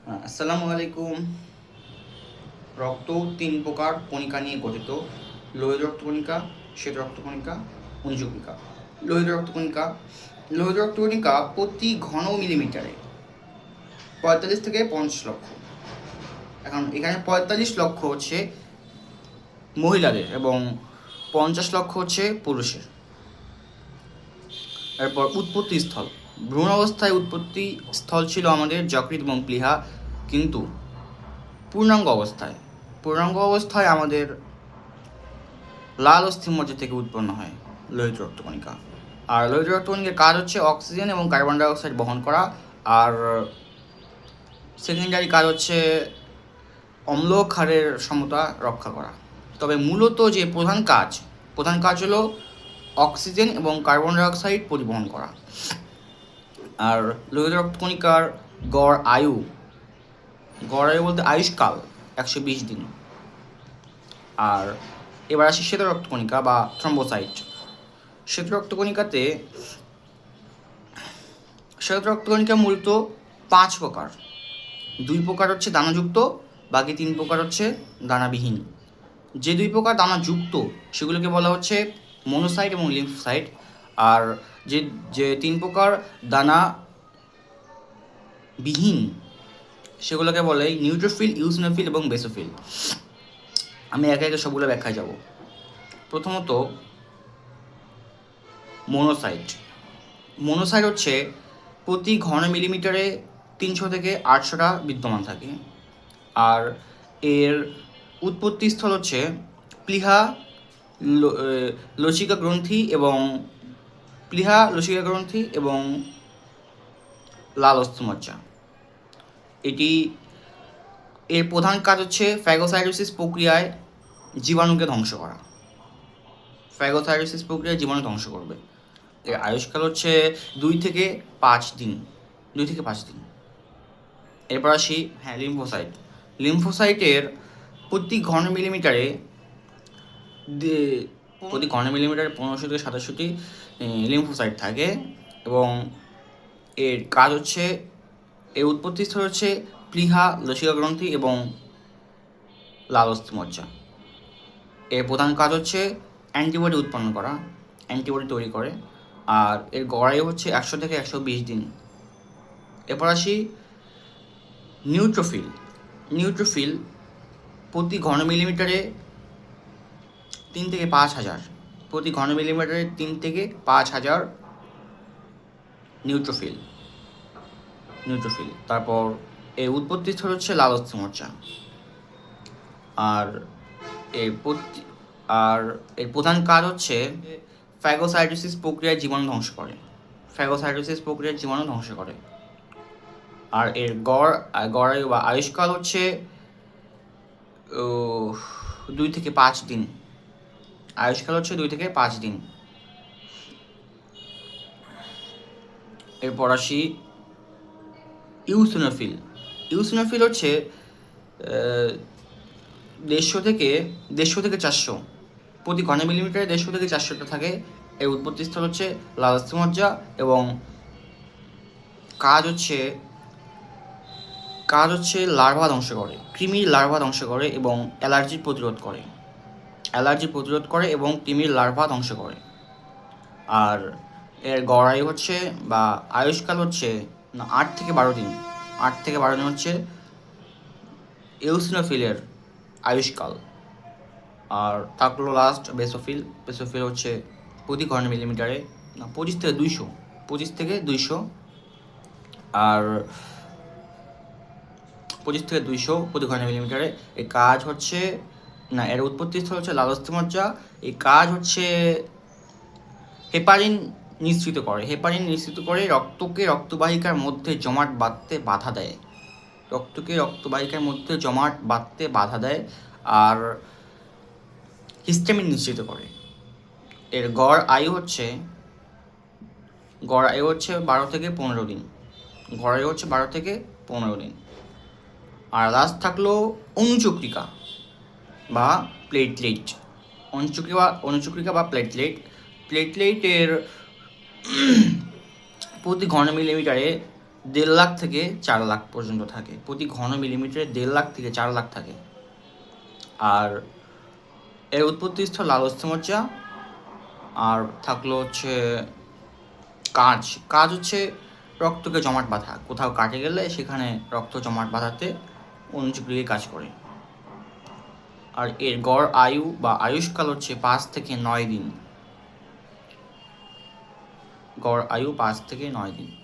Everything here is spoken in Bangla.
আসসালামু আলাইকুম। রক্ত তিন প্রকার কণিকা নিয়ে গঠিত: লোহিত রক্তকণিকা, শ্বেত রক্তকণিকা, অনুচক্রিকা। লোহিত রক্তকণিকা লোহিত রক্তকণিকা প্রতি ঘন মিলিমিটারে 45 থেকে 50 লক্ষ। এখন এখানে 45 লক্ষ হচ্ছে মহিলাদের এবং 50 লক্ষ হচ্ছে পুরুষের। এরপর উৎপত্তি স্থল: ভ্রূণ অবস্থায় উৎপত্তি স্থল ছিল আমাদের যকৃৎ এবং প্লীহা, কিন্তু পূর্ণাঙ্গ অবস্থায় আমাদের লাল অস্থিমজ্জা থেকে উৎপন্ন হয় লোহিত রক্তকণিকা। আর লোহিত রক্তকণিকার কাজ হচ্ছে অক্সিজেন এবং কার্বন ডাইঅক্সাইড বহন করা, আর সেকেন্ডারি কাজ হচ্ছে অম্ল ক্ষারের সমতা রক্ষা করা। তবে মূলত যে প্রধান কাজ হলো অক্সিজেন এবং কার্বন ডাইঅক্সাইড পরিবহন করা। আর লোহিত রক্তকণিকার গড় আয়ু বলতে আয়ুষ্কাল 120 দিন। আর এবার আসি শ্বেত রক্তকণিকা বা থ্রম্বোসাইট। শ্বেত রক্তকণিকা মূলত 5 প্রকার। 2 প্রকার হচ্ছে দানাযুক্ত, বাকি 3 প্রকার হচ্ছে দানাবিহীন। যে 2 প্রকার দানাযুক্ত সেগুলোকে বলা হচ্ছে মনোসাইট এবং লিম্ফোসাইট, আর যে 3 প্রকার দানাবিহীন সেগুলোকে বলে নিউট্রোফিল, ইউসিনোফিল এবং বেসোফিল। আমি একে একে সবগুলো ব্যাখ্যায় যাব। প্রথমত মনোসাইট হচ্ছে প্রতি ঘন মিলিমিটারে 300 থেকে 800টা বিদ্যমান থাকে। আর এর উৎপত্তি স্থল হচ্ছে প্লীহা লসিকা গ্রন্থি এবং লাল অস্থিমজ্জা। এর প্রধান কাজ হচ্ছে ফ্যাগোসাইটোসিস প্রক্রিয়ায় জীবাণু ধ্বংস করবে। এর আয়ুষ্কাল হচ্ছে 2 থেকে 5 দিন। এরপর আসি লিম্ফোসাইটের প্রতি ঘন মিলিমিটারে 1500 থেকে 2700টি লিম্ফোসাইট থাকে, এবং এর কাজ হচ্ছে, এর উৎপত্তি স্থল হচ্ছে প্লীহা লসিকা গ্রন্থি এবং লাল অস্থিমজ্জা। এর প্রধান কাজ হচ্ছে অ্যান্টিবডি তৈরি করে, আর এর গড়াই হচ্ছে 100 থেকে 120 দিন। এরপর আসি নিউট্রোফিল প্রতি ঘন মিলিমিটারে 3 থেকে 5,000 নিউট্রোফিল। তারপর এর উৎপত্তি স্থল হচ্ছে লাল অস্থিমজ্জা। আর এর প্রধান কাজ হচ্ছে ফ্যাগোসাইটোসিস প্রক্রিয়ায় জীবাণু ধ্বংস করে। আর এর গড় আয়ু বা আয়ুষ্কাল হচ্ছে 2 থেকে 5 দিন। এরপর আসি ইউসিনোফিল হচ্ছে 150 থেকে 400 প্রতি ঘন মিলিমিটারে 150 থেকে 400টা থাকে। এর উৎপত্তি স্থল হচ্ছে লাল অস্থিমজ্জা, এবং কাজ হচ্ছে লার্ভা ধ্বংস করে, কৃমির লার্ভা ধ্বংস করে এবং অ্যালার্জি প্রতিরোধ করে এবং কৃমির লার্ভা ধ্বংস করে। আর এর গড়াই হচ্ছে বা আয়ুষ্কাল হচ্ছে 8 থেকে 12 দিন হচ্ছে ইউসিনোফিলের আয়ুষ্কাল। আর থাকলো লাস্ট বেসোফিল হচ্ছে প্রতি ঘন মিলিমিটারে 25 থেকে 200 আর 25 থেকে 200 প্রতি ঘন মিলিমিটারে। এর কাজ হচ্ছে এর উৎপত্তি স্থল হচ্ছে লাল অস্থিমজ্জা। এই কাজ হচ্ছে হেপারিন নিঃসৃত করে রক্তকে রক্তবাহিকার মধ্যে জমাট বাঁধতে বাধা দেয়, আর হিস্টামিন নিঃসৃত করে। এর গড় আয়ু হচ্ছে 12 থেকে 15 দিন। আর লাস্ট থাকলো অনুচক্রিকা বা প্লেটলেটের প্রতি ঘন মিলিমিটারে 1.5 লাখ থেকে 4 লাখ পর্যন্ত থাকে। প্রতি ঘন মিলিমিটারে 1.5 লাখ থেকে 4 লাখ থাকে। আর এর উৎপত্তি স্থল লাল অস্থিমজ্জা। আর থাকলো হচ্ছে কাজ। কাজ হচ্ছে রক্তকে জমাট বাঁধা, কোথাও কাটে গেলে সেখানে রক্ত জমাট বাঁধাতে অনুজীবগুলি কাজ করে। আর এর গড় আয়ু বা আয়ুষ্কাল হচ্ছে 5 থেকে 9 দিন। গড় আয়ু 5 থেকে 9 দিন।